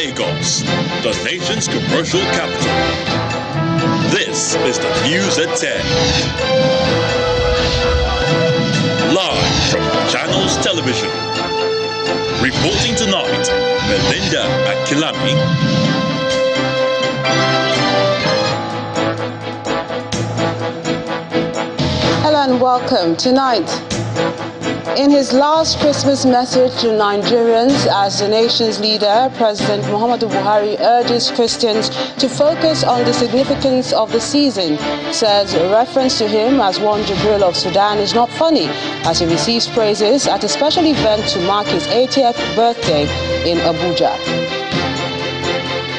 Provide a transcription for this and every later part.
Lagos, the nation's commercial capital. This is the News at 10. Live from Channels Television. Reporting tonight, Melinda Akilami. Hello and welcome. Tonight, in his last Christmas message to Nigerians as the nation's leader, President Muhammadu Buhari urges Christians to focus on the significance of the season, says a reference to him as one Jibril of Sudan is not funny, as he receives praises at a special event to mark his 80th birthday in Abuja.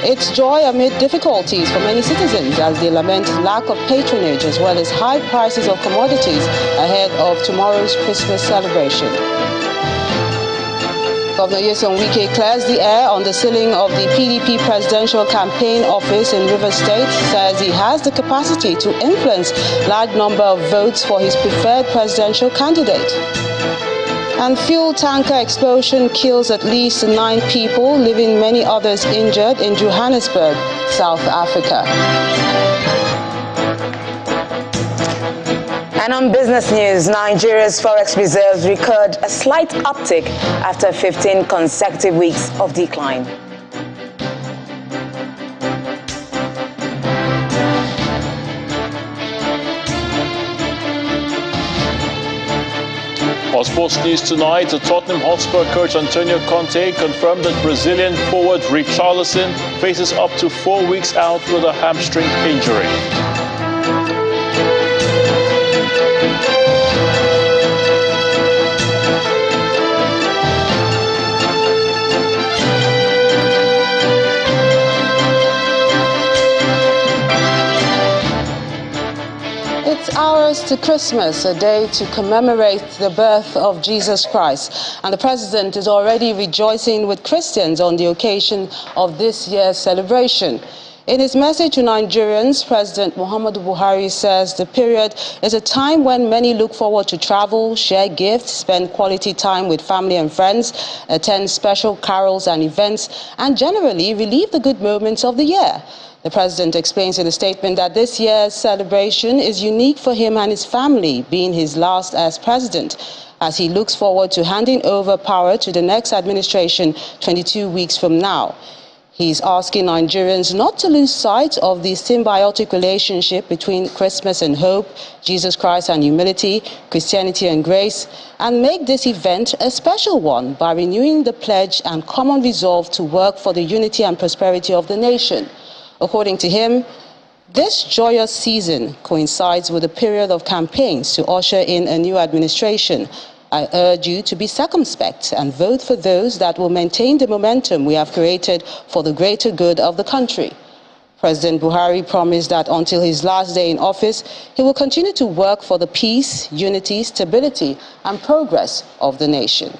It's joy amid difficulties for many citizens as they lament lack of patronage as well as high prices of commodities ahead of tomorrow's Christmas celebration. Governor Nyesom Wike clears the air on the ceiling of the PDP presidential campaign office in Rivers State, says he has the capacity to influence large number of votes for his preferred presidential candidate. And fuel tanker explosion kills at least 9 people, leaving many others injured in Johannesburg, South Africa. And on business news, Nigeria's forex reserves record a slight uptick after 15 consecutive weeks of decline. On sports news tonight, the Tottenham Hotspur coach Antonio Conte confirmed that Brazilian forward Richarlison faces up to 4 weeks out with a hamstring injury. It's hours to Christmas, a day to commemorate the birth of Jesus Christ. And the president is already rejoicing with Christians on the occasion of this year's celebration. In his message to Nigerians, President Muhammadu Buhari says the period is a time when many look forward to travel, share gifts, spend quality time with family and friends, attend special carols and events, and generally relive the good moments of the year. The president explains in a statement that this year's celebration is unique for him and his family, being his last as president, as he looks forward to handing over power to the next administration 22 weeks from now. He's asking Nigerians not to lose sight of the symbiotic relationship between Christmas and hope, Jesus Christ and humility, Christianity and grace, and make this event a special one by renewing the pledge and common resolve to work for the unity and prosperity of the nation. According to him, this joyous season coincides with a period of campaigns to usher in a new administration. I urge you to be circumspect and vote for those that will maintain the momentum we have created for the greater good of the country. President Buhari promised that until his last day in office, he will continue to work for the peace, unity, stability, and progress of the nation.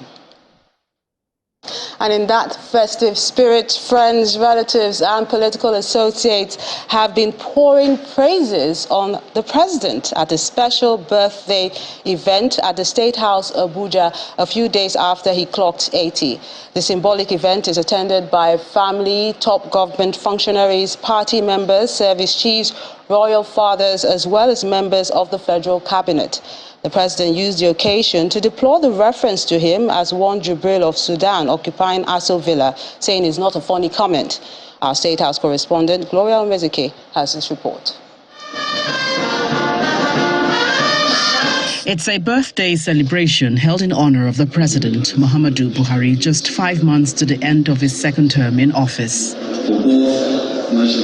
And in that festive spirit, friends, relatives, and political associates have been pouring praises on the president at a special birthday event at the State House, Abuja, a few days after he clocked 80. The symbolic event is attended by family, top government functionaries, party members, service chiefs, royal fathers, as well as members of the federal cabinet. The president used the occasion to deplore the reference to him as one Jibril of Sudan occupying Aso Villa, saying it's not a funny comment. Our State House correspondent, Gloria Omezike, has this report. It's a birthday celebration held in honor of the President, Muhammadu Buhari, just 5 months to the end of his second term in office.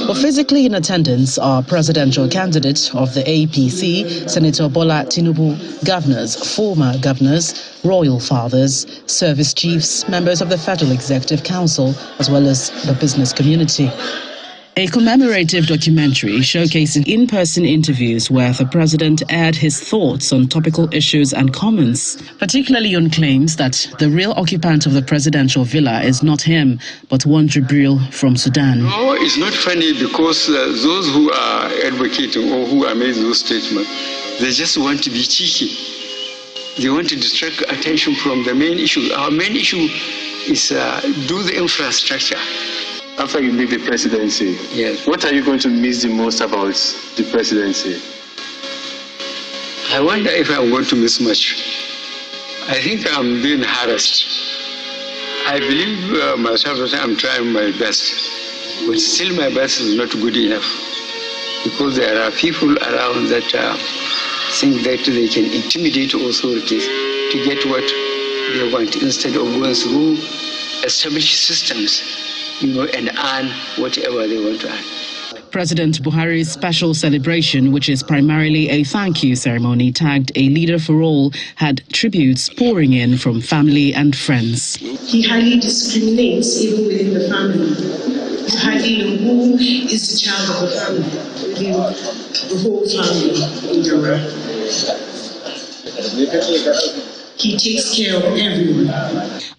But physically in attendance are presidential candidate of the APC, Senator Bola Tinubu, governors, former governors, royal fathers, service chiefs, members of the Federal Executive Council, as well as the business community. A commemorative documentary showcasing in-person interviews where the president aired his thoughts on topical issues and comments, particularly on claims that the real occupant of the presidential villa is not him, but one Jibril from Sudan. No, it's not funny because those who are advocating or who are making those statements, they just want to be cheeky. They want to distract attention from the main issue. Our main issue is do the infrastructure. after you leave the presidency, Yes. what are you going to miss the most about the presidency? I wonder if I'm going to miss much. I think I'm being harassed. I believe myself that I'm trying my best, but still my best is not good enough, because there are people around that think that they can intimidate authorities to get what they want instead of going through established systems, and earn whatever they want to earn. President Buhari's special celebration, which is primarily a thank you ceremony tagged A Leader for All, had tributes pouring in from family and friends. He hardly discriminates even within the family. You hardly know who is the child of the family, within the whole family in Ghana. He takes care of everyone.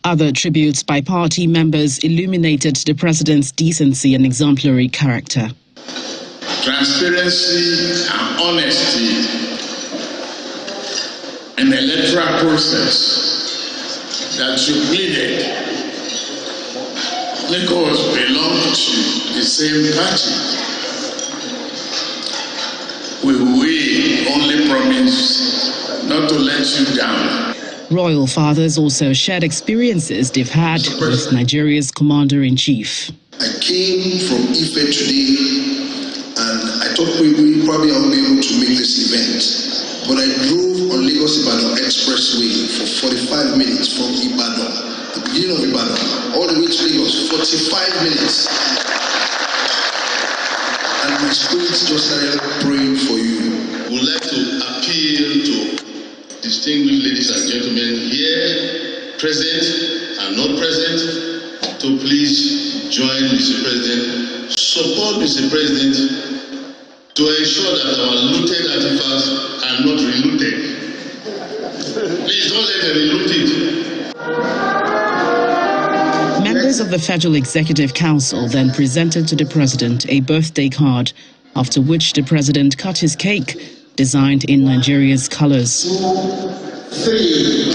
Other tributes by party members illuminated the president's decency and exemplary character. Transparency and honesty in the electoral process that you pleaded. Lagos belong to the same party. We only promise not to let you down. Royal fathers also shared experiences they've had with Nigeria's commander-in-chief. I came from Ife today, and I thought we probably won't be able to make this event. But I drove on Lagos-Ibadan Expressway for 45 minutes from Ibadan, the beginning of Ibadan, all the way to Lagos, 45 minutes. And my spirit just started praying for you. We'd like to appeal to distinguished ladies and gentlemen here, present and not present, to please join Mr. President, support Mr. President to ensure that our looted artifacts are not relooted. Please don't let them reloot it. Members of the Federal Executive Council then presented to the president a birthday card, after which the president cut his cake, designed in Nigeria's colors. 2, 3.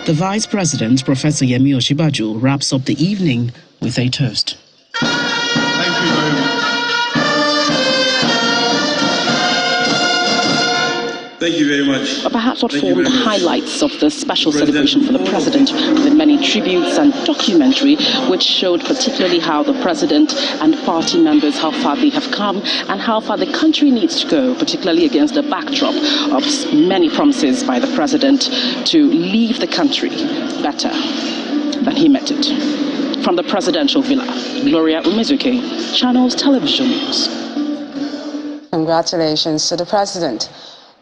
The Vice President, Professor Yemi Osinbajo, wraps up the evening with a toast. Thank you very much. Thank you very much. But perhaps what formed the highlights of the special celebration for the president, with many tributes and documentary, which showed particularly how the president and party members, how far they have come and how far the country needs to go, particularly against the backdrop of many promises by the president to leave the country better than he met it. From the presidential villa, Gloria Umezuke, Channels Television News. Congratulations to the president.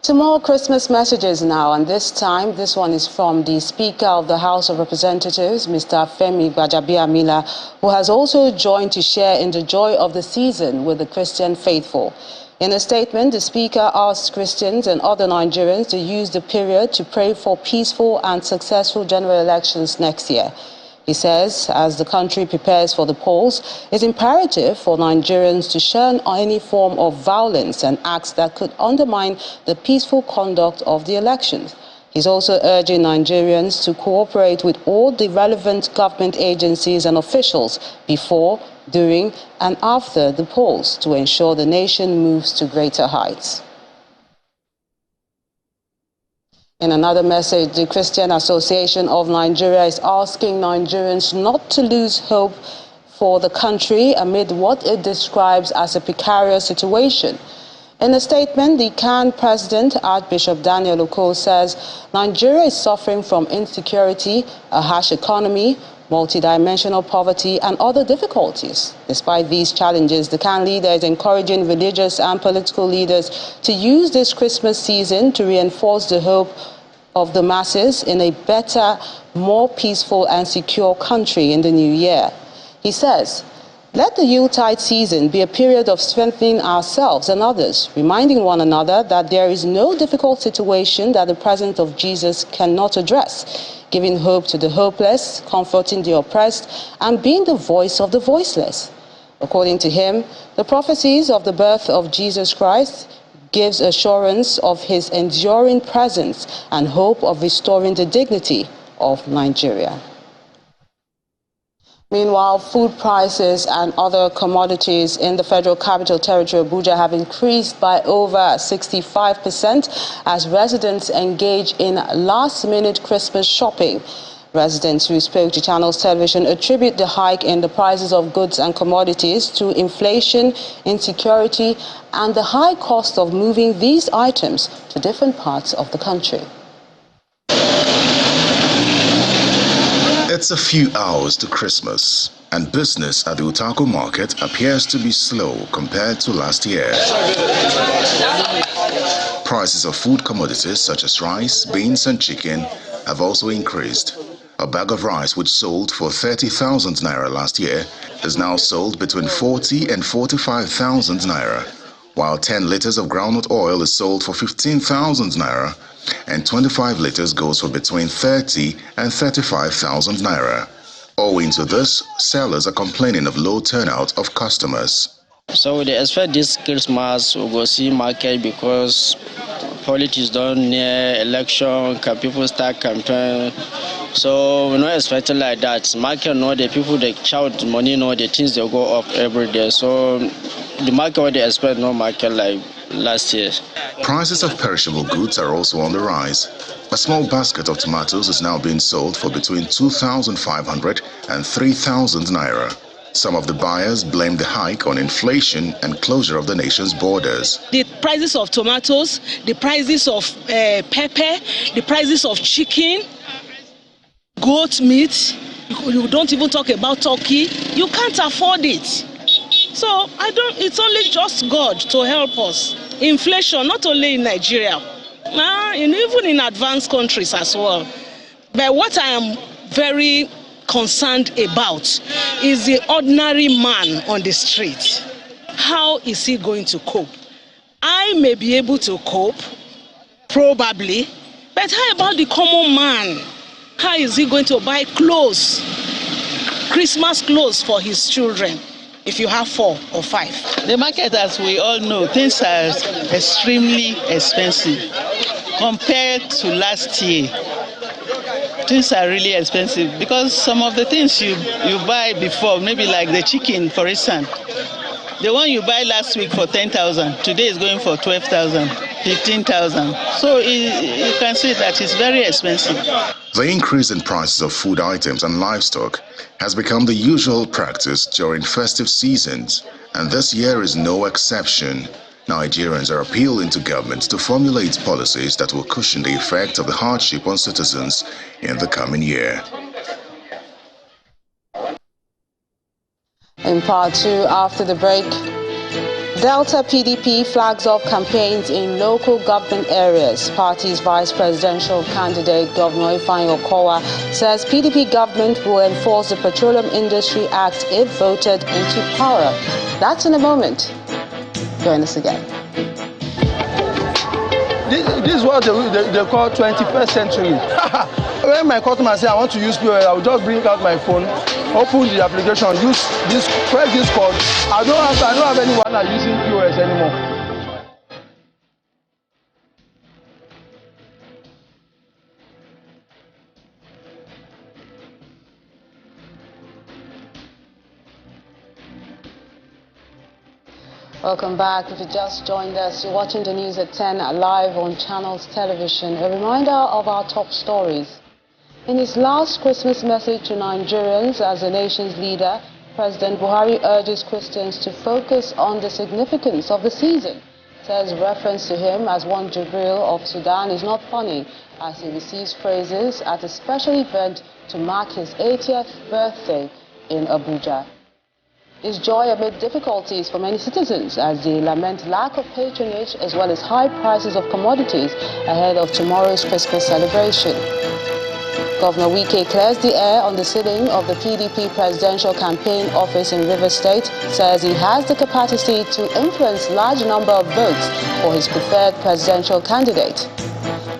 To more Christmas messages now, and this time, this one is from the Speaker of the House of Representatives, Mr. Femi Gbajabiamila, who has also joined to share in the joy of the season with the Christian faithful. In a statement, the Speaker asked Christians and other Nigerians to use the period to pray for peaceful and successful general elections next year. He says, as the country prepares for the polls, it's imperative for Nigerians to shun any form of violence and acts that could undermine the peaceful conduct of the elections. He's also urging Nigerians to cooperate with all the relevant government agencies and officials before, during, and after the polls to ensure the nation moves to greater heights. In another message, the Christian Association of Nigeria is asking Nigerians not to lose hope for the country amid what it describes as a precarious situation. In a statement, the CAN president, Archbishop Daniel Oko, says Nigeria is suffering from insecurity, a harsh economy, multidimensional poverty, and other difficulties. Despite these challenges, the CAN leader is encouraging religious and political leaders to use this Christmas season to reinforce the hope of the masses in a better, more peaceful and secure country in the new year. He says, let the Yuletide season be a period of strengthening ourselves and others, reminding one another that there is no difficult situation that the presence of Jesus cannot address, giving hope to the hopeless, comforting the oppressed, and being the voice of the voiceless. According to him, the prophecies of the birth of Jesus Christ gives assurance of his enduring presence and hope of restoring the dignity of Nigeria. Meanwhile, food prices and other commodities in the Federal Capital Territory, Abuja, have increased by over 65% as residents engage in last-minute Christmas shopping. Residents who spoke to Channels Television attribute the hike in the prices of goods and commodities to inflation, insecurity, and the high cost of moving these items to different parts of the country. It's a few hours to Christmas, and business at the Utako market appears to be slow compared to last year. Prices of food commodities such as rice, beans and chicken have also increased. A bag of rice which sold for 30,000 naira last year is now sold between 40 and 45,000 naira, while 10 liters of groundnut oil is sold for 15,000 naira, and 25 liters goes for between 30 and 35,000 naira. Owing to this, sellers are complaining of low turnout of customers. So they expect this Christmas we'll go see market because politics done near election, can people start campaign. So we're not expecting like that. Market know the people they shout money know the things they go up every day. So the market what they expect no market like last year. Prices of perishable goods are also on the rise. A small basket of tomatoes is now being sold for between 2,500 and 3,000 naira. Some of the buyers blame the hike on inflation and closure of the nation's borders. The prices of tomatoes, the prices of pepper, the prices of chicken, goat meat, you don't even talk about turkey, you can't afford it. So it's only just God to help us. Inflation, not only in Nigeria, even in advanced countries as well. But what I am very concerned about is the ordinary man on the street. How is he going to cope? I may be able to cope, probably, but how about the common man? How is he going to buy clothes, Christmas clothes for his children? If you have 4 or 5. The market, as we all know, things are extremely expensive compared to last year. Things are really expensive because some of the things you buy before, maybe like the chicken, for instance, the one you buy last week for 10,000, today is going for 12,000, 15,000. So you can see that it's very expensive. The increase in prices of food items and livestock has become the usual practice during festive seasons, and this year is no exception. Nigerians are appealing to government to formulate policies that will cushion the effect of the hardship on citizens in the coming year. In part 2, after the break, Delta PDP flags off campaigns in local government areas. Party's vice presidential candidate, Governor Ifeanyi Okowa, says PDP government will enforce the Petroleum Industry Act if voted into power. That's in a moment. Join us again. This is what they call 21st century. When my customer say I want to use POS, I will just bring out my phone, open the application, press this code. I don't have anyone that using POS anymore. Welcome back. If you just joined us, you're watching the news at 10 live on Channels Television. A reminder of our top stories. In his last Christmas message to Nigerians as the nation's leader, President Buhari urges Christians to focus on the significance of the season. Says reference to him as one Jibril of Sudan is not funny, as he receives praises at a special event to mark his 80th birthday in Abuja. Is joy amid difficulties for many citizens as they lament lack of patronage as well as high prices of commodities ahead of tomorrow's Christmas celebration. Governor Wike clears the air on the sitting of the PDP presidential campaign office in Rivers State, says he has the capacity to influence large number of votes for his preferred presidential candidate.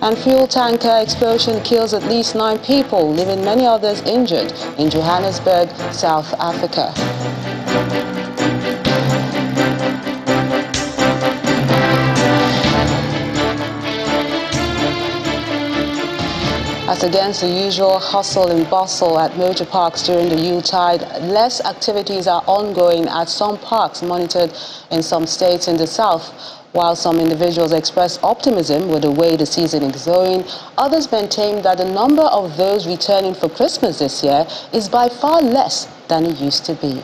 And fuel tanker explosion kills at least 9 people, leaving many others injured in Johannesburg, South Africa. As against the usual hustle and bustle at motor parks during the Yuletide, less activities are ongoing at some parks monitored in some states in the south. While some individuals express optimism with the way the season is going, others maintain that the number of those returning for Christmas this year is by far less than it used to be.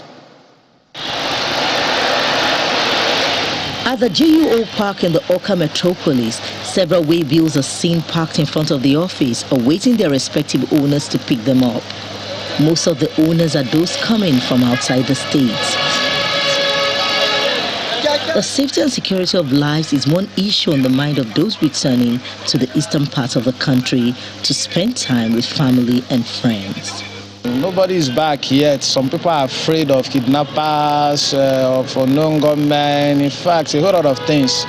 At the GUO Park in the Oka metropolis, several waybills are seen parked in front of the office, awaiting their respective owners to pick them up. Most of the owners are those coming from outside the states. The safety and security of lives is one issue on the mind of those returning to the eastern part of the country to spend time with family and friends. Nobody is back yet. Some people are afraid of kidnappers, of unknown gunmen, in fact, a whole lot of things.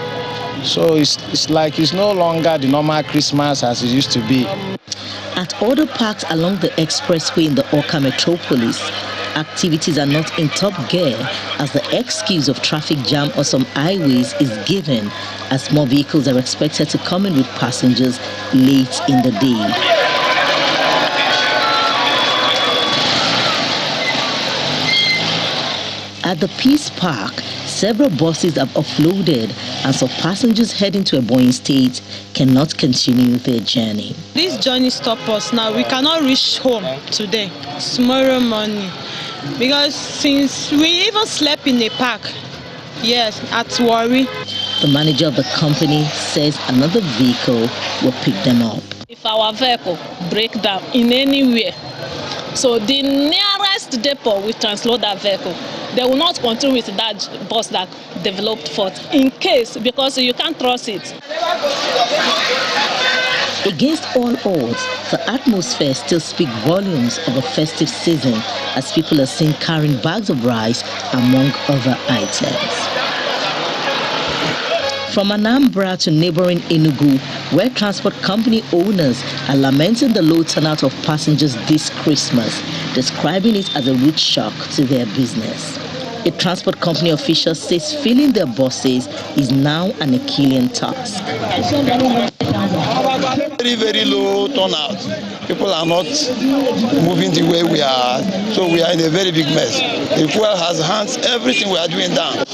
So it's like it's no longer the normal Christmas as it used to be. At other parks along the expressway in the Oka metropolis, activities are not in top gear as the excuse of traffic jam on some highways is given as more vehicles are expected to come in with passengers late in the day. At the Peace Park, several buses have offloaded and some passengers heading to Ebonyi State cannot continue their journey. This journey stopped us now. We cannot reach home today, tomorrow morning, because since we even slept in a park, yes, at Warri. The manager of the company says another vehicle will pick them up. If our vehicle break down in anywhere, so the nearest depot will transload that vehicle. They will not continue with that bus that developed fault in case, because you can't trust it. Against all odds, the atmosphere still speaks volumes of a festive season as people are seen carrying bags of rice among other items. From Anambra to neighboring Enugu, where transport company owners are lamenting the low turnout of passengers this Christmas, describing it as a rude shock to their business. A transport company official says filling their buses is now an Achillean task. Very, very low turnout. People are not moving the way we are, so we are in a very big mess. The fuel has hands everything we are doing down.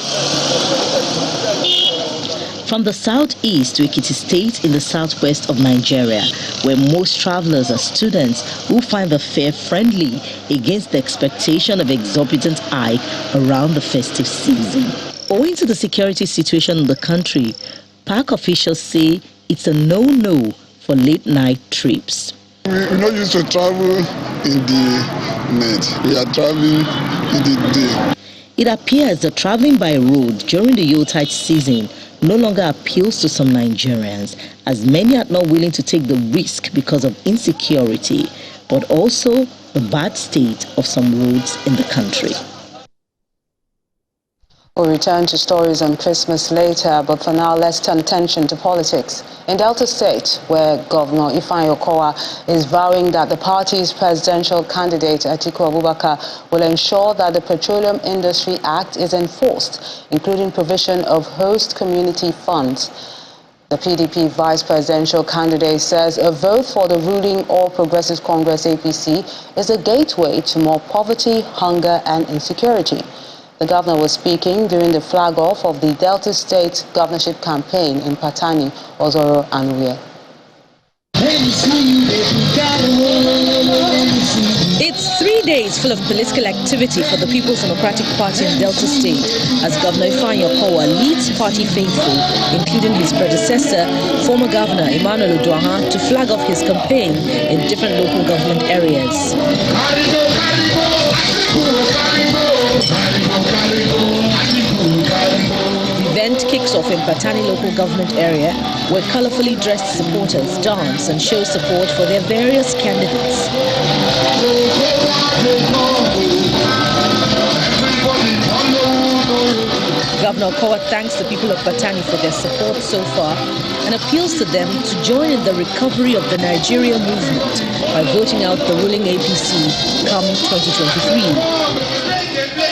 From the southeast to Ekiti State in the southwest of Nigeria, where most travelers are students who find the fare friendly against the expectation of exorbitant hike around the festive season. Owing to the security situation in the country, park officials say it's a no-no for late-night trips. We're not used to travel in the night. We are traveling in the day. It appears that traveling by road during the Yuletide season no longer appeals to some Nigerians, as many are not willing to take the risk because of insecurity, but also the bad state of some roads in the country. We'll return to stories on Christmas later, but for now, let's turn attention to politics. In Delta State, where Governor Ifeanyi Okowa is vowing that the party's presidential candidate, Atiku Abubakar, will ensure that the Petroleum Industry Act is enforced, including provision of host community funds. The PDP vice presidential candidate says a vote for the ruling All Progressives Congress APC is a gateway to more poverty, hunger and insecurity. The governor was speaking during the flag-off of the Delta State governorship campaign in Patani, Ozoro, and Uye. It's 3 days full of political activity for the People's Democratic Party in Delta State as Governor Ifeanyi Okowa leads party faithful, including his predecessor, former Governor Emmanuel Oduaha, to flag off his campaign in different local government areas. The event kicks off in Patani local government area, where colorfully dressed supporters dance and show support for their various candidates. Governor Okowa thanks the people of Patani for their support so far and appeals to them to join in the recovery of the Nigeria movement by voting out the ruling APC come 2023.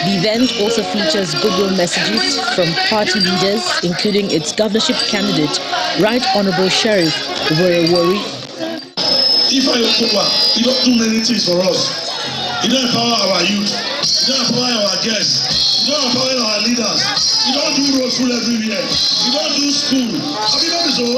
The event also features goodwill messages from party leaders, including its governorship candidate, Right Honorable Sheriff Warri. If I you don't do many things for us. You don't empower our youth. You don't empower our guests. You don't empower our leaders. You don't do road school everywhere. You don't do school. Have you done so?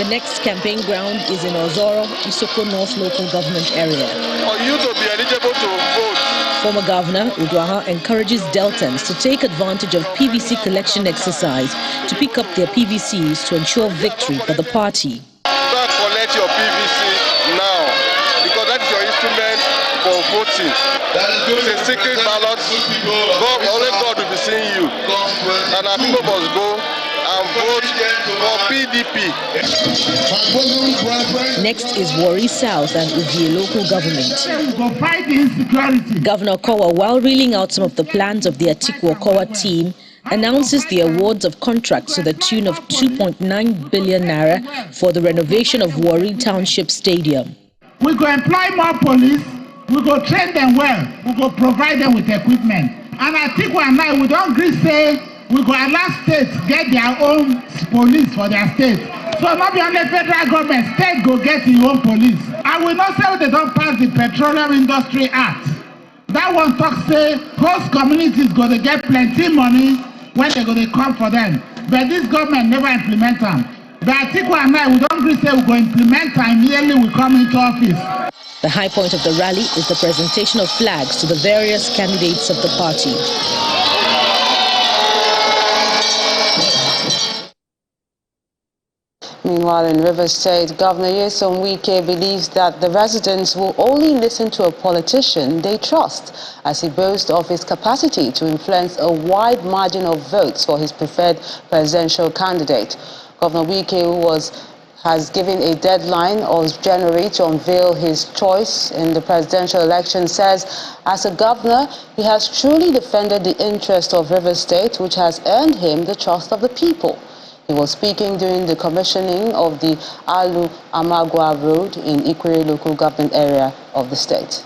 The next campaign ground is in Ozoro, Isoko North local government area. For you to be eligible to vote. Former Governor Uduaha encourages Deltans to take advantage of PVC collection exercise to pick up their PVCs to ensure victory for the party. Start collect your PVC now, because that is your instrument for voting. It's a secret ballot. Only God will be seeing you. And our people must go and vote for PDP. Next is Warri South and Uvie local government. Governor Kowa, while reeling out some of the plans of the Atiku Kowa team, announces the awards of contracts to the tune of 2.9 billion naira for the renovation of Warri Township Stadium. We go employ more police, we go train them well, we go provide them with equipment. And Atiku and I, we don't agree say we go allow states get their own police for their state. So not be only federal government, state go get their own police. And we not say they don't pass the Petroleum Industry Act. That one talk say host communities go to get plenty money when they go to come for them. But this government never implement them. But Atiku and I, we don't agree say we go implement them immediately we come into office. The high point of the rally is the presentation of flags to the various candidates of the party. Meanwhile, in Rivers State, Governor Nyesom Wike believes that the residents will only listen to a politician they trust, as he boasts of his capacity to influence a wide margin of votes for his preferred presidential candidate. Governor Wike, has given a deadline of January to unveil his choice in the presidential election, says as a governor, he has truly defended the interest of Rivers State, which has earned him the trust of the people. He was speaking during the commissioning of the Alu-Amagwa Road in Ikure local government area of the state.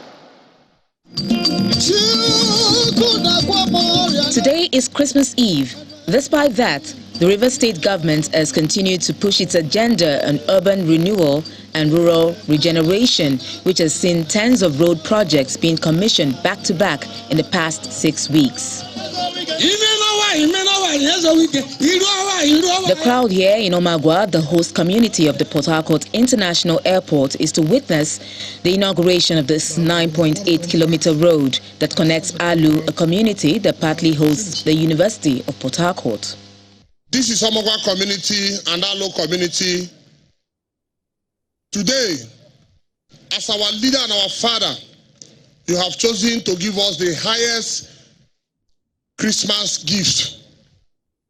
Today is Christmas Eve. Despite that, the Rivers State government has continued to push its agenda on urban renewal and rural regeneration, which has seen tens of road projects being commissioned back-to-back in the past 6 weeks. The crowd here in Omagwa, the host community of the Port Harcourt International Airport, is to witness the inauguration of this 9.8-kilometer road that connects Alu, a community that partly hosts the University of Port Harcourt. This is Omagwa community and Alu community. Today, as our leader and our father, you have chosen to give us the highest Christmas gift,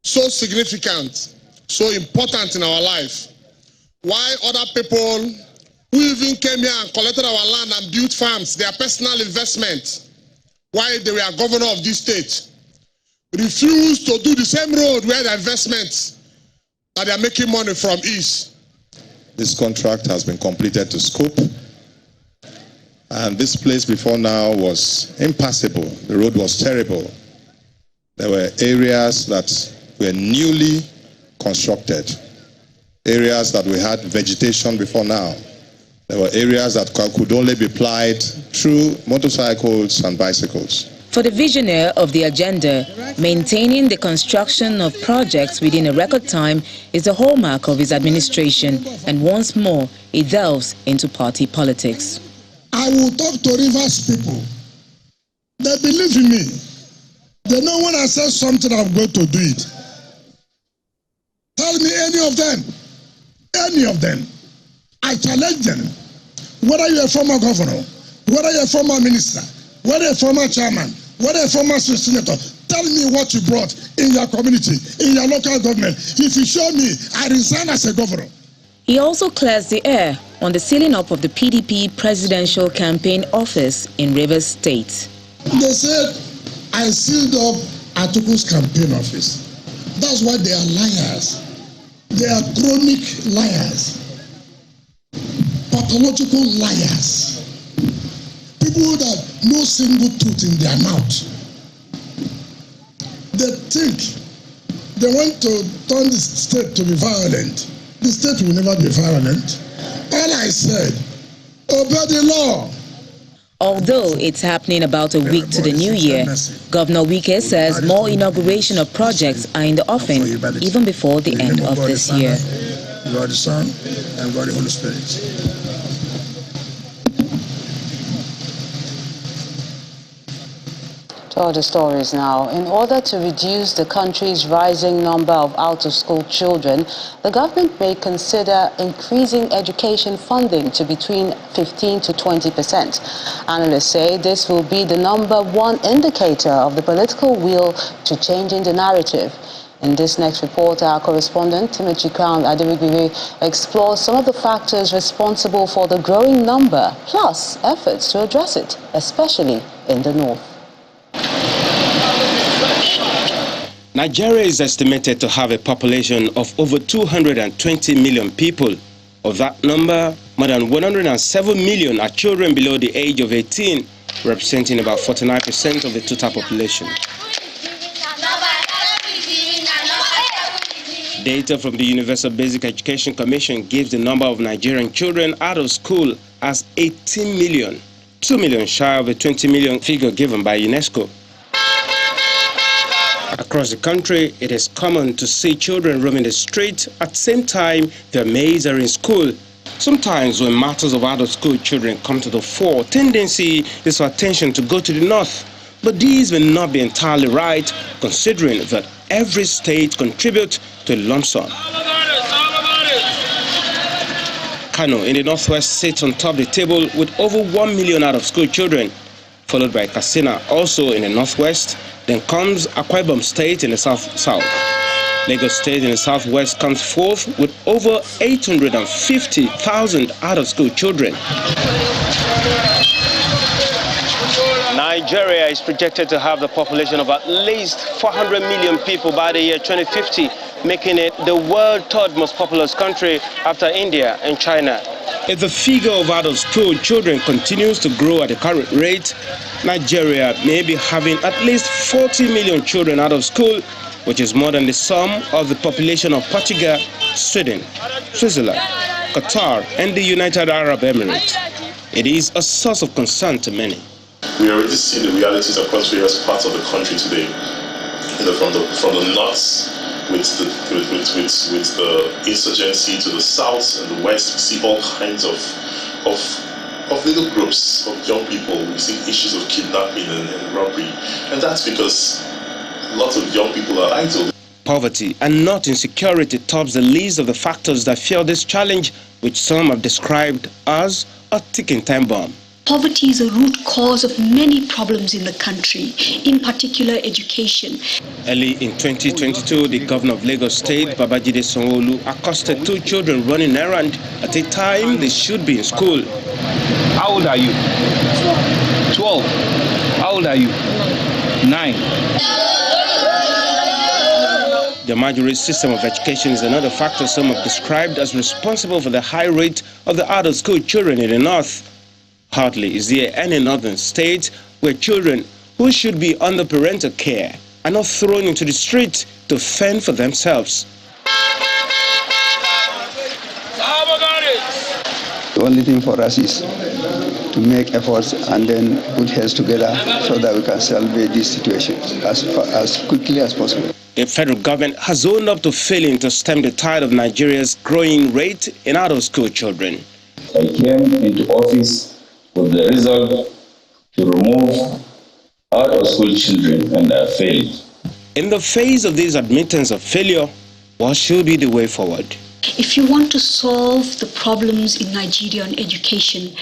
so significant, so important in our life. Why other people who even came here and collected our land and built farms, their personal investment, while they were governor of this state, refused to do the same road where the investments that they are making money from is. This contract has been completed to scope, and this place before now was impassable. The road was terrible. There were areas that were newly constructed, areas that we had vegetation before now. There were areas that could only be plied through motorcycles and bicycles. For the visionary of the agenda, maintaining the construction of projects within a record time is the hallmark of his administration, and once more, it delves into party politics. I will talk to Rivers people. They believe in me. They know when I say something, I'm going to do it. Tell me any of them. Any of them. I challenge them. Whether you're a former governor, whether you're a former minister, whether you're a former chairman, whether you're a former senator, tell me what you brought in your community, in your local government. If you show me, I resign as a governor. He also clears the air on the sealing up of the PDP presidential campaign office in Rivers State. They said, I sealed up Atiku's campaign office. That's why they are liars. They are chronic liars. Pathological liars. People that no single truth in their mouth. They think they want to turn the state to be violent. The state will never be violent. All I said, obey the law. Although it's happening about a week to the new year, Governor Wike says more inauguration of projects are in the offing even before the end of this year. God the Son and God the Holy Spirit. To other stories now. In order to reduce the country's rising number of out-of-school children, the government may consider increasing education funding to between 15 to 20%. Analysts say this will be the #1 indicator of the political will to changing the narrative. In this next report, our correspondent, Timothy Crown Adewigwe, explores some of the factors responsible for the growing number, plus efforts to address it, especially in the north. Nigeria is estimated to have a population of over 220 million people. Of that number, more than 107 million are children below the age of 18, representing about 49% of the total population. Data from the Universal Basic Education Commission gives the number of Nigerian children out of school as 18 million, 2 million shy of the 20 million figure given by UNESCO. Across the country, it is common to see children roaming the street at the same time their mates are in school. Sometimes when matters of out-of-school children come to the fore, tendency is for attention to go to the north. But these may not be entirely right, considering that every state contributes to a lump sum. Kano in the northwest sits on top of the table with over 1 million out-of-school children, followed by Katsina, also in the northwest. Then comes Akwa Ibom State in the south. Lagos State in the southwest comes fourth with over 850,000 out-of-school children. Nigeria is projected to have the population of at least 400 million people by the year 2050, making it the world's third most populous country after India and China. If the figure of out-of-school children continues to grow at the current rate, Nigeria may be having at least 40 million children out of school, which is more than the sum of the population of Portugal, Sweden, Switzerland, Qatar, and the United Arab Emirates. It is a source of concern to many. We already see the realities across various parts of the country today. From the north, with the insurgency to the south and the west, we see all kinds of little groups of young people. We see issues of kidnapping and robbery, and that's because lots of young people are idle. Poverty and not insecurity tops the list of the factors that fuel this challenge, which some have described as a ticking time bomb. Poverty is a root cause of many problems in the country, in particular education. Early in 2022, the governor of Lagos State, Babajide Sanwo-Olu, accosted 2 children running errand at a time they should be in school. How old are you? 12. How old are you? 9. The majority system of education is another factor some have described as responsible for the high rate of the out-of-school children in the north. Hardly is there any northern state where children who should be under parental care are not thrown into the street to fend for themselves. The only thing for us is to make efforts and then put heads together so that we can salvage this situation as quickly as possible. The federal government has owned up to failing to stem the tide of Nigeria's growing rate in out-of-school children. I came into office with the resolve to remove out-of-school children, and I failed. In the face of this admittance of failure, what should be the way forward? If you want to solve the problems in Nigerian education,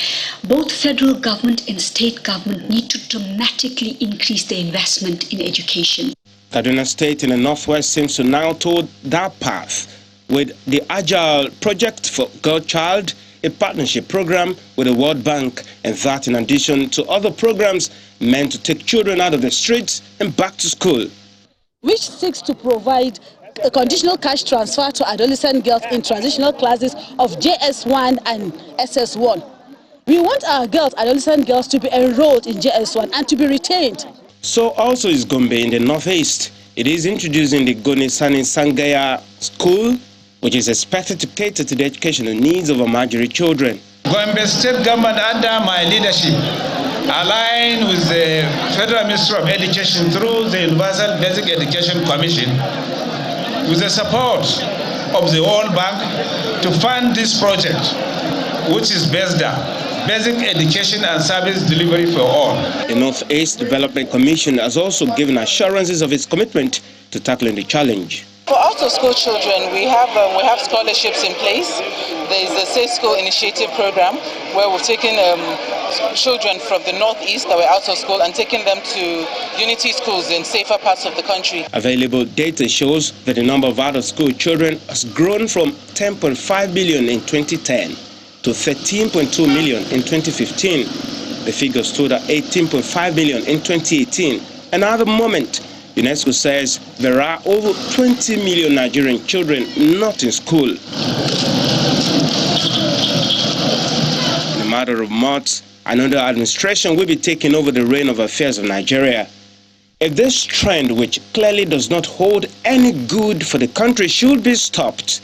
both federal government and state government need to dramatically increase their investment in education. Kaduna State in the northwest seems to now toward that path with the Agile Project for Godchild, a partnership program with the World Bank, and that in addition to other programs meant to take children out of the streets and back to school. Which seeks to provide a conditional cash transfer to adolescent girls in transitional classes of JS1 and SS1. We want our girls, adolescent girls, to be enrolled in JS1 and to be retained. So also is Gombe in the northeast. It is introducing the Gonisani Sangaya School, which is expected to cater to the educational needs of Amajiri children. Gombe State Government, under my leadership, aligned with the Federal Ministry of Education through the Universal Basic Education Commission, with the support of the World Bank, to fund this project, which is Basic Education and Service Delivery for All. The Northeast Development Commission has also given assurances of its commitment to tackling the challenge. For out-of-school children, we have scholarships in place. There is a Safe School Initiative program where we've taken children from the Northeast that were out of school and taken them to unity schools in safer parts of the country. Available data shows that the number of out-of-school children has grown from 10.5 million in 2010 to 13.2 million in 2015. The figure stood at 18.5 million in 2018. And at the moment, UNESCO says there are over 20 million Nigerian children not in school. In a matter of months, another administration will be taking over the reign of affairs of Nigeria. If this trend, which clearly does not hold any good for the country, should be stopped,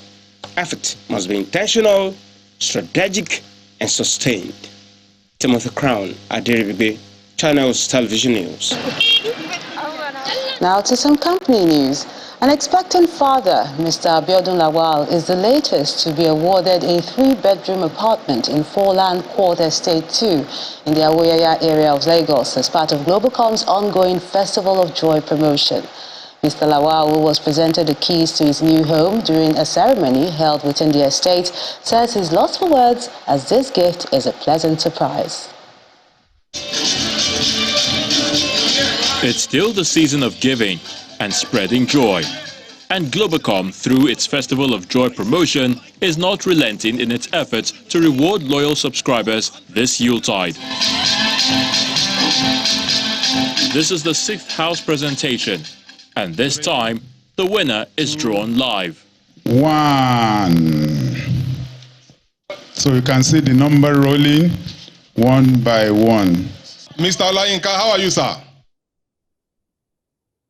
effort must be intentional, strategic, and sustained. Timothy Crown, Aderibibe, Channels Television News. Now to some company news. An expectant father, Mr. Abiodun Lawal, is the latest to be awarded a 3-bedroom apartment in Foreland Court Estate 2 in the Awoyaya area of Lagos as part of Globalcom's ongoing Festival of Joy promotion. Mr. Lawal, who was presented the keys to his new home during a ceremony held within the estate, says he's lost for words as this gift is a pleasant surprise. It's still the season of giving and spreading joy. And Globalcom, through its Festival of Joy promotion, is not relenting in its efforts to reward loyal subscribers this Yuletide. This is the 6th house presentation, and this time, the winner is drawn live. 1. So you can see the number rolling one by one. Mr. Olayinka, how are you, sir?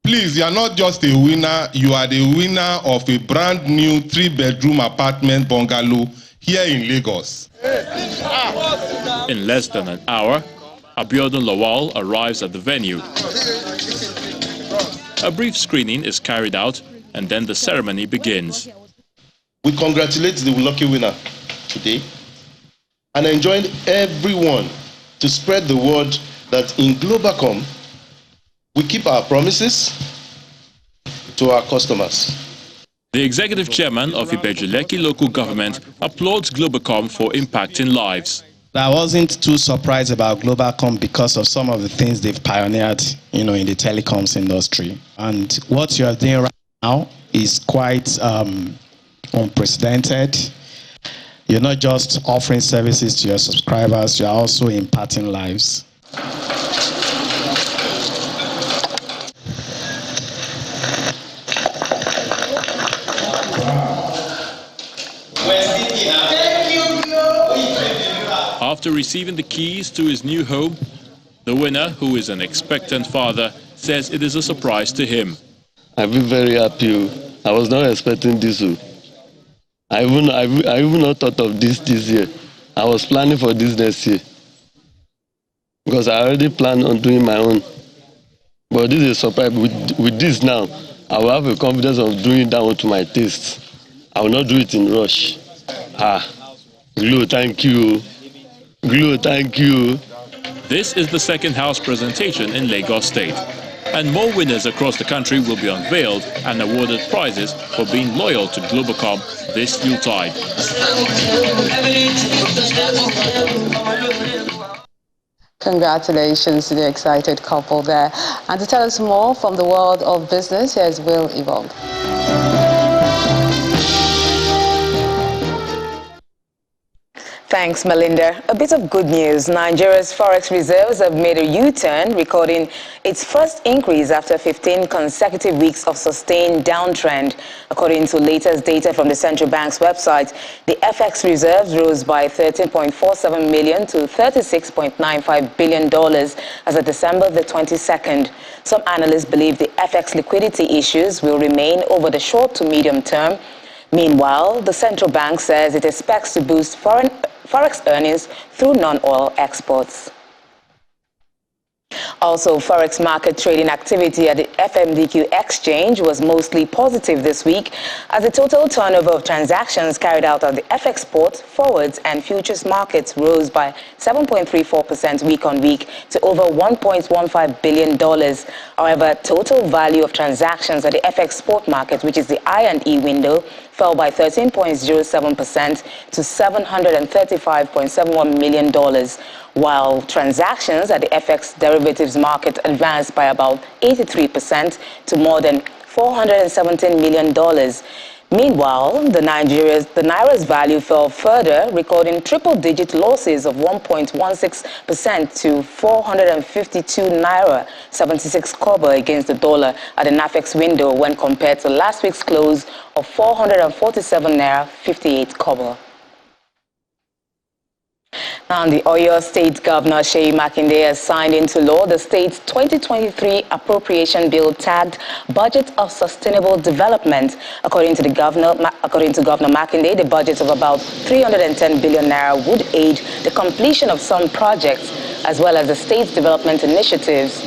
Please, you are not just a winner, you are the winner of a brand new 3-bedroom apartment bungalow here in Lagos. In less than an hour, Abiodun Lawal arrives at the venue. A brief screening is carried out and then the ceremony begins. We congratulate the lucky winner today and enjoin everyone to spread the word that in Globalcom, we keep our promises to our customers. The executive chairman of Ibejuleki local government applauds Globalcom for impacting lives. I wasn't too surprised about Globalcom because of some of the things they've pioneered, in the telecoms industry. And what you are doing right now is quite unprecedented. You're not just offering services to your subscribers, you're also impacting lives. After receiving the keys to his new home, the winner, who is an expectant father, says it is a surprise to him. I feel very happy. I was not expecting this. I even not thought of this year. I was planning for this next year because I already planned on doing my own. But this is a surprise. With this now, I will have a confidence of doing that one to my taste. I will not do it in rush. Glo, thank you. Glo, thank you. This is the 2nd house presentation in Lagos State, and more winners across the country will be unveiled and awarded prizes for being loyal to Globalcom this Yuletide. Congratulations to the excited couple there. And to tell us more from the world of business, here's Will Evong. Thanks, Melinda. A bit of good news. Nigeria's forex reserves have made a U-turn, recording its first increase after 15 consecutive weeks of sustained downtrend. According to latest data from the central bank's website, the FX reserves rose by 13.47 million to $36.95 billion as of December the 22nd. Some analysts believe the FX liquidity issues will remain over the short to medium term. Meanwhile, the central bank says it expects to boost forex earnings through non-oil exports. Also, forex market trading activity at the FMDQ exchange was mostly positive this week, as the total turnover of transactions carried out at the FX spot, forwards and futures markets rose by 7.34% week-on-week to over $1.15 billion. However, total value of transactions at the FX spot market, which is the I&E window, fell by 13.07% to $735.71 million, while transactions at the FX derivatives market advanced by about 83% to more than $417 million. Meanwhile, the Naira's value fell further, recording triple-digit losses of 1.16% to 452 Naira 76 kobo against the dollar at the NAFEX window when compared to last week's close of 447 Naira 58 kobo. Now, the Oyo State Governor Seyi Makinde has signed into law the state's 2023 appropriation bill tagged Budget of Sustainable Development. According to Governor Makinde, the budget of about 310 billion naira would aid the completion of some projects as well as the state's development initiatives.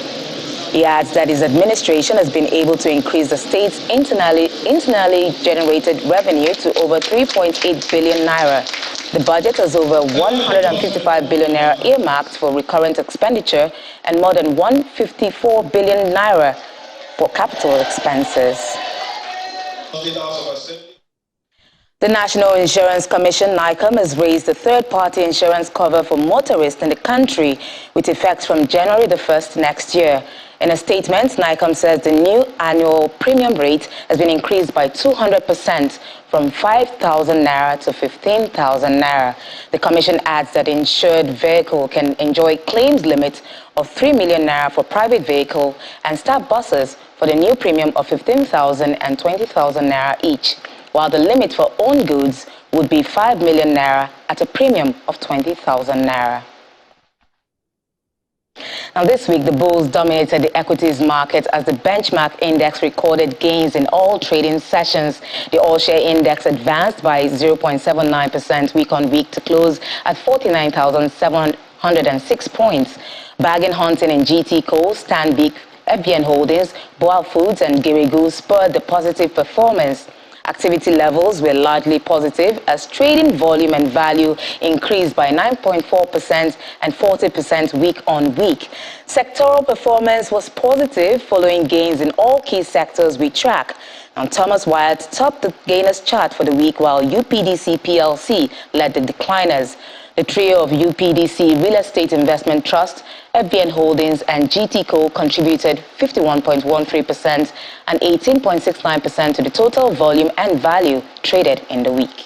He adds that his administration has been able to increase the state's internally generated revenue to over 3.8 billion naira. The budget has over 155 billion naira earmarked for recurrent expenditure and more than 154 billion naira for capital expenses. The National Insurance Commission, NICOM, has raised the third-party insurance cover for motorists in the country with effect from January the 1st next year. In a statement, NICOM says the new annual premium rate has been increased by 200% from 5,000 naira to 15,000 naira. The commission adds that the insured vehicle can enjoy claims limit of 3 million naira for private vehicle and start buses for the new premium of 15,000 and 20,000 naira each, while the limit for own goods would be 5 million naira at a premium of 20,000 naira. Now, this week, the bulls dominated the equities market as the benchmark index recorded gains in all trading sessions. The all-share index advanced by 0.79% week-on-week to close at 49,706 points. Bargain hunting in GT Coal, Stanbic, FBN Holdings, Boa Foods and Girigu spurred the positive performance. Activity levels were largely positive as trading volume and value increased by 9.4% and 40% week-on-week. Sectoral performance was positive following gains in all key sectors we track. Now, Thomas Wyatt topped the gainers chart for the week while UPDC PLC led the decliners. The trio of UPDC Real Estate Investment Trust, FBN Holdings and GT Co contributed 51.13% and 18.69% to the total volume and value traded in the week.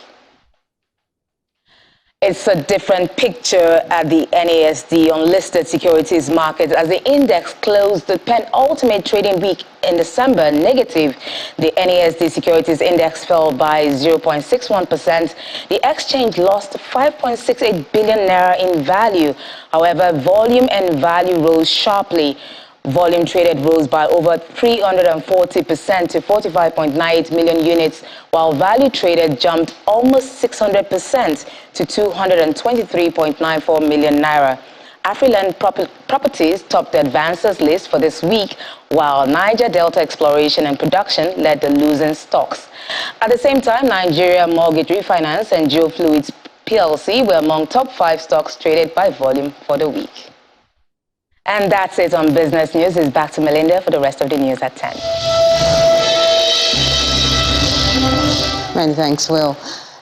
It's a different picture at the NASD unlisted securities market as the index closed the penultimate trading week in December negative. The NASD securities index fell by 0.61%. The exchange lost 5.68 billion naira in value. However, volume and value rose sharply. Volume traded rose by over 340% to 45.98 million units, while value traded jumped almost 600% to 223.94 million naira. Afriland Properties topped the advances list for this week, while Niger Delta Exploration and Production led the losing stocks. At the same time, Nigeria Mortgage Refinance and Geofluids PLC were among top 5 stocks traded by volume for the week. And that's it on Business News. It's back to Melinda for the rest of the news at 10. Many thanks, Will.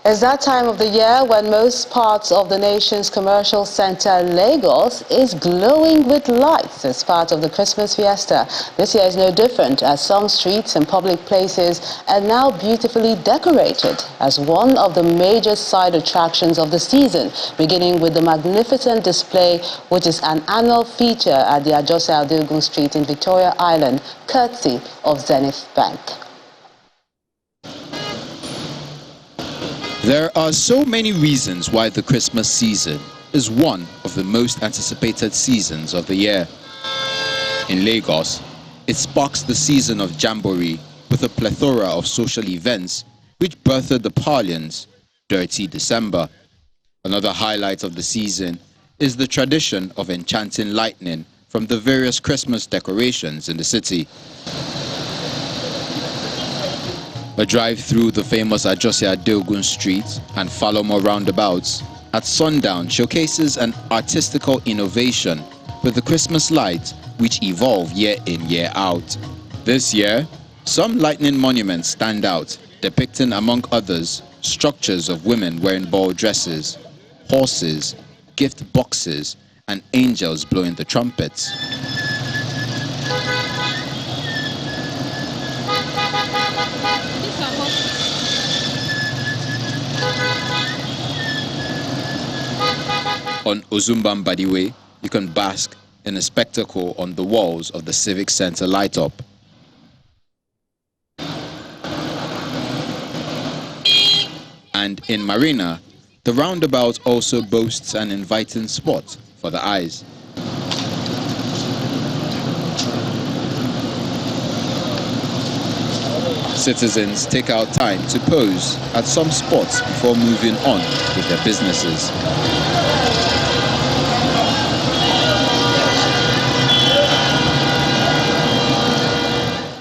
It's that time of the year when most parts of the nation's commercial center, Lagos, is glowing with lights as part of the Christmas fiesta. This year is no different, as some streets and public places are now beautifully decorated as one of the major side attractions of the season, beginning with the magnificent display, which is an annual feature at the Ajose Adeogun Street in Victoria Island, courtesy of Zenith Bank. There are so many reasons why the Christmas season is one of the most anticipated seasons of the year. In Lagos, it sparks the season of Jamboree with a plethora of social events which birthed the parlance Dirty December. Another highlight of the season is the tradition of enchanting lightning from the various Christmas decorations in the city. A drive through the famous Ajose Adeogun Street and Falomo roundabouts at sundown showcases an artistical innovation with the Christmas lights which evolve year in, year out. This year, some lightning monuments stand out, depicting, among others, structures of women wearing ball dresses, horses, gift boxes, and angels blowing the trumpets. On Ozumbambadiwe, you can bask in a spectacle on the walls of the Civic Center light-up. And in Marina, the roundabout also boasts an inviting spot for the eyes. Citizens take out time to pose at some spots before moving on with their businesses.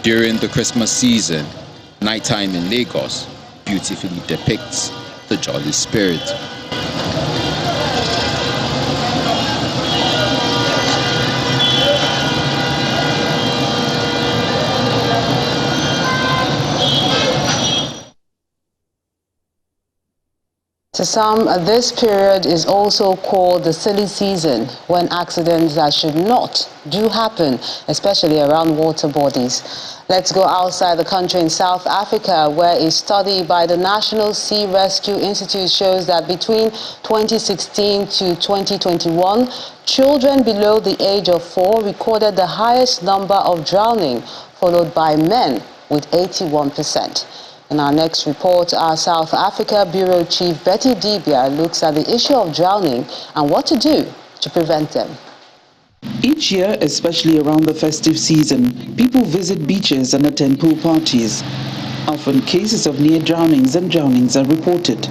During the Christmas season, nighttime in Lagos beautifully depicts the jolly spirit. To some, this period is also called the silly season, when accidents that should not do happen, especially around water bodies. Let's go outside the country in South Africa, where a study by the National Sea Rescue Institute shows that between 2016 to 2021, children below the age of 4 recorded the highest number of drowning, followed by men with 81%. In our next report, our South Africa Bureau Chief Betty Dibia looks at the issue of drowning and what to do to prevent them. Each year, especially around the festive season, people visit beaches and attend pool parties. Often cases of near drownings and drownings are reported.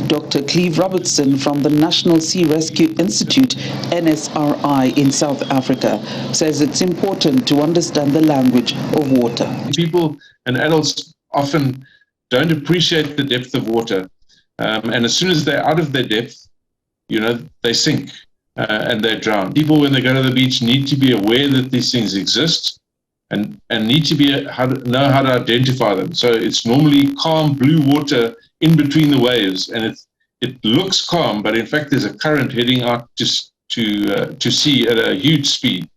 Dr. Cleve Robertson from the National Sea Rescue Institute, NSRI, in South Africa, says it's important to understand the language of water. People and adults often don't appreciate the depth of water. And as soon as they're out of their depth, they sink and they drown. People, when they go to the beach, need to be aware that these things exist and need to know how to identify them. So it's normally calm blue water in between the waves, and it looks calm, but in fact there's a current heading out to sea at a huge speed.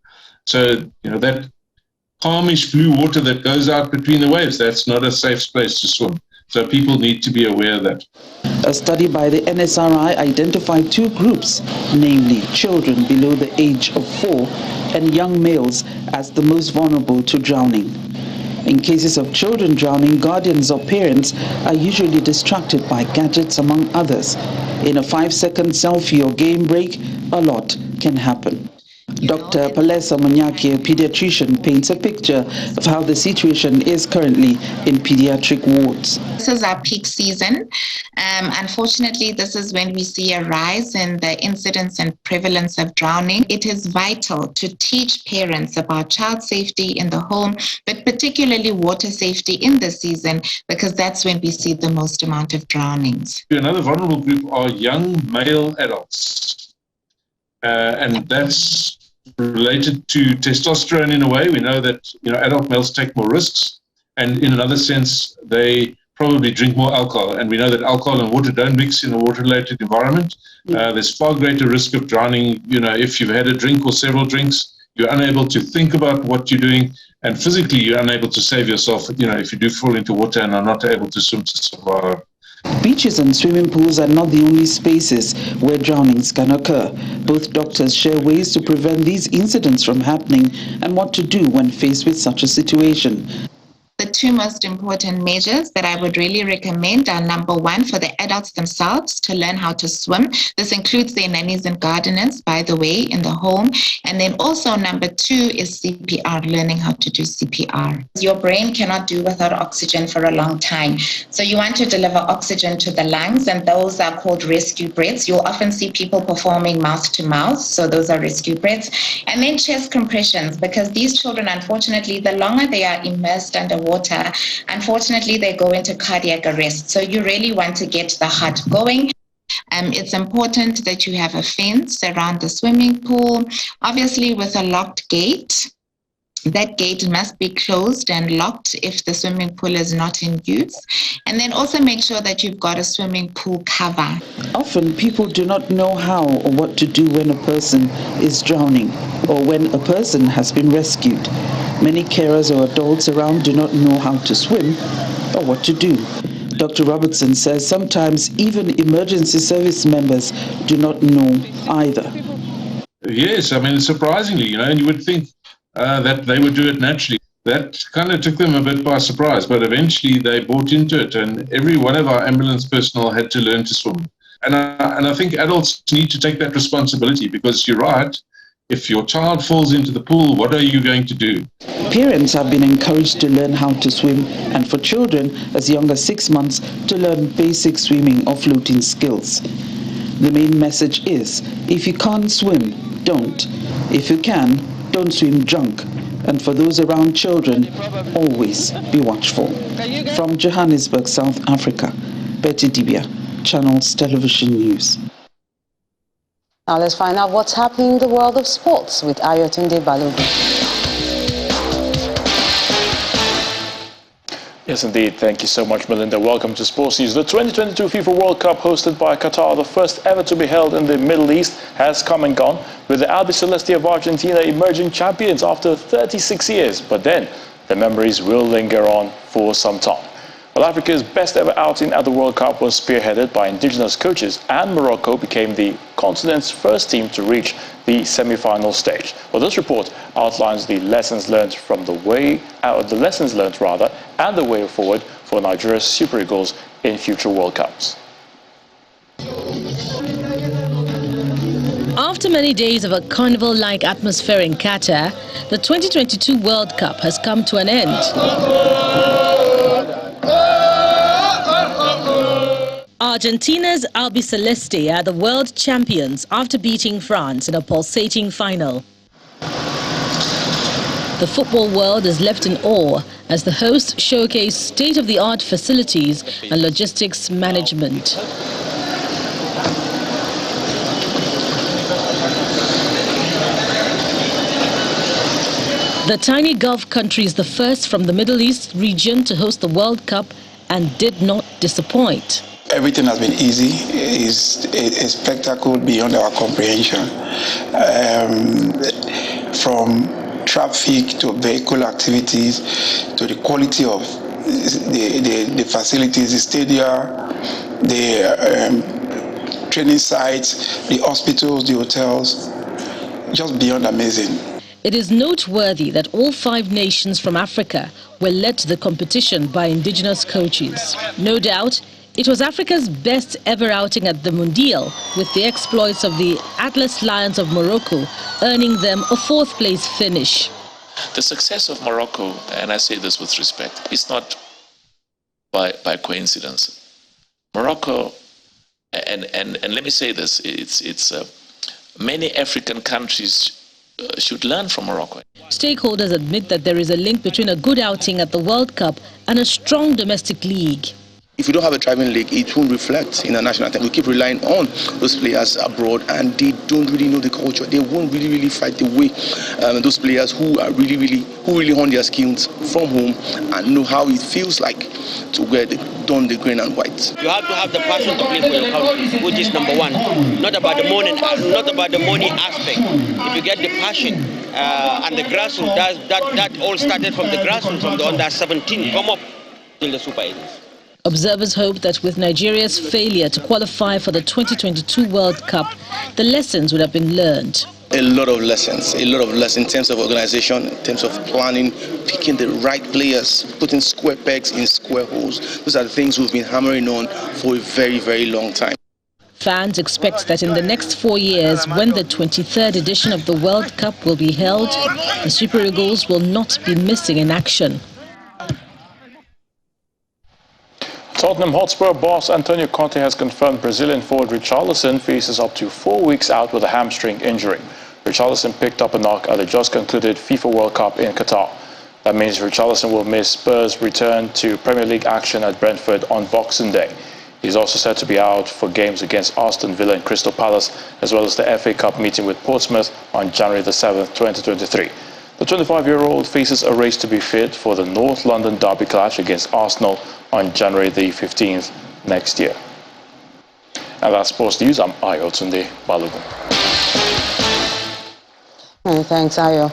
So that calmish blue water that goes out between the waves, that's not a safe place to swim. So people need to be aware of that. A study by the NSRI identified 2 groups, namely children below the age of 4 and young males, as the most vulnerable to drowning. In cases of children drowning, guardians or parents are usually distracted by gadgets, among others. In a 5-second selfie or game break, a lot can happen. Dr. Palesa Munyaki, a pediatrician, paints a picture of how the situation is currently in pediatric wards. This is our peak season. Unfortunately, this is when we see a rise in the incidence and prevalence of drowning. It is vital to teach parents about child safety in the home, but particularly water safety in the season, because that's when we see the most amount of drownings. Another vulnerable group are young male adults. And that's related to testosterone in a way. We know that adult males take more risks, and in another sense, they probably drink more alcohol. And we know that alcohol and water don't mix in a water-related environment. There's far greater risk of drowning. If you've had a drink or several drinks, you're unable to think about what you're doing, and physically you're unable to save yourself, if you do fall into water and are not able to swim to survive. Beaches and swimming pools are not the only spaces where drownings can occur. Both doctors share ways to prevent these incidents from happening and what to do when faced with such a situation. The two most important measures that I would really recommend are number one, for the adults themselves to learn how to swim. This includes their nannies and gardeners, by the way, in the home. And then also number two is CPR, learning how to do CPR. Your brain cannot do without oxygen for a long time. So you want to deliver oxygen to the lungs, and those are called rescue breaths. You'll often see people performing mouth to mouth. So those are rescue breaths. And then chest compressions, because these children, unfortunately, the longer they are immersed underwater, unfortunately, they go into cardiac arrest. So you really want to get the heart going. It's important that you have a fence around the swimming pool, obviously with a locked gate. That gate must be closed and locked if the swimming pool is not in use. And then also make sure that you've got a swimming pool cover. Often people do not know how or what to do when a person is drowning or when a person has been rescued. Many carers or adults around do not know how to swim or what to do. Dr. Robertson says sometimes even emergency service members do not know either. Yes, surprisingly, and you would think that they would do it naturally. That kind of took them a bit by surprise, but eventually they bought into it, and every one of our ambulance personnel had to learn to swim. And I think adults need to take that responsibility, because you're right, if your child falls into the pool, what are you going to do? Parents have been encouraged to learn how to swim, and for children as young as 6 months to learn basic swimming or floating skills. The main message is, if you can't swim, don't. If you can, don't swim drunk. And for those around children, always be watchful. From Johannesburg, South Africa, Betty Dibia, Channels Television News. Now let's find out what's happening in the world of sports with Ayotunde Balogun. Yes, indeed. Thank you so much, Melinda. Welcome to Sports News. The 2022 FIFA World Cup, hosted by Qatar, the first ever to be held in the Middle East, has come and gone, with the Albiceleste of Argentina emerging champions after 36 years. But then, the memories will linger on for some time. Well, Africa's best ever outing at the World Cup was spearheaded by indigenous coaches, and Morocco became the continent's first team to reach the semi-final stage. Well, this report outlines the lessons learned from and the way forward for Nigeria's Super Eagles in future World Cups. After many days of a carnival-like atmosphere in Qatar, the 2022 World Cup has come to an end. Argentina's Albiceleste are the world champions after beating France in a pulsating final. The football world is left in awe as the hosts showcase state-of-the-art facilities and logistics management. The tiny Gulf country is the first from the Middle East region to host the World Cup and did not disappoint. Everything has been easy. It's a spectacle beyond our comprehension. From traffic to vehicle activities to the quality of the facilities, the stadia, the training sites, the hospitals, the hotels, just beyond amazing. It is noteworthy that all 5 nations from Africa were led to the competition by indigenous coaches. No doubt, it was Africa's best ever outing at the Mundial, with the exploits of the Atlas Lions of Morocco earning them a 4th place finish. The success of Morocco, and I say this with respect, is not by coincidence. Morocco, and let me say this, many African countries should learn from Morocco. Stakeholders admit that there is a link between a good outing at the World Cup and a strong domestic league. If we don't have a thriving league, it won't reflect in the national team. We keep relying on those players abroad, and they don't really know the culture. They won't really fight the way those players who are really hone their skills from home and know how it feels like to wear the don the green and white. You have to have the passion to play for your country, which is number one. Not about the money aspect. If you get the passion and the grassroots, that all started from the grassroots, from the under 17, come up till the Super 8s. Observers hope that with Nigeria's failure to qualify for the 2022 World Cup, the lessons would have been learned. A lot of lessons in terms of organization, in terms of planning, picking the right players, putting square pegs in square holes. Those are the things we've been hammering on for a very, very long time. Fans expect that in the next 4 years, when the 23rd edition of the World Cup will be held, the Super Eagles will not be missing in action. Tottenham Hotspur boss Antonio Conte has confirmed Brazilian forward Richarlison faces up to 4 weeks out with a hamstring injury. Richarlison picked up a knock at the just concluded FIFA World Cup in Qatar. That means Richarlison will miss Spurs' return to Premier League action at Brentford on Boxing Day. He's also said to be out for games against Aston Villa and Crystal Palace, as well as the FA Cup meeting with Portsmouth on January the 7th, 2023. The 25-year-old faces a race to be fit for the North London derby clash against Arsenal on January the 15th next year. And that's sports news. I'm Ayo Tunde Balogun. Thanks, Ayo.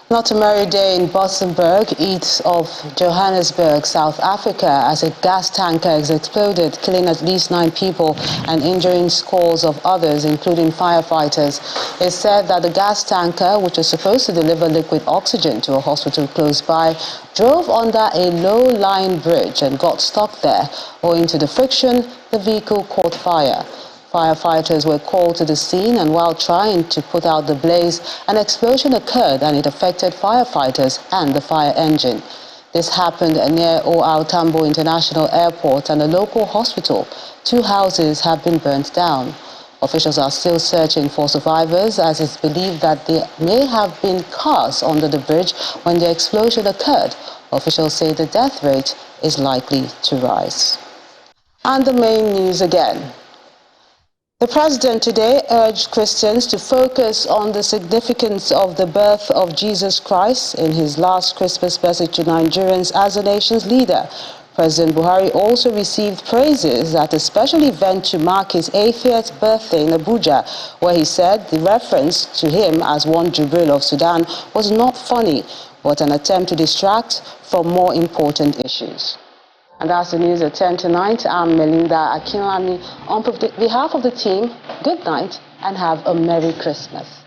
Not a merry day in Bossenberg, east of Johannesburg, South Africa, as a gas tanker has exploded, killing at least 9 people and injuring scores of others, including firefighters. It's said that the gas tanker, which was supposed to deliver liquid oxygen to a hospital close by, drove under a low-lying bridge and got stuck there. Owing to the friction, the vehicle caught fire. Firefighters were called to the scene, and while trying to put out the blaze, an explosion occurred and it affected firefighters and the fire engine. This happened near O.R. Tambo International Airport and a local hospital. 2 houses have been burnt down. Officials are still searching for survivors, as it's believed that there may have been cars under the bridge when the explosion occurred. Officials say the death rate is likely to rise. And the main news again. The president today urged Christians to focus on the significance of the birth of Jesus Christ in his last Christmas message to Nigerians as the nation's leader. President Buhari also received praises at a special event to mark his 80th birthday in Abuja, where he said the reference to him as one Jubril of Sudan was not funny, but an attempt to distract from more important issues. And that's the news at 10 tonight. I'm Melinda Akinlami. On behalf of the team, good night and have a Merry Christmas.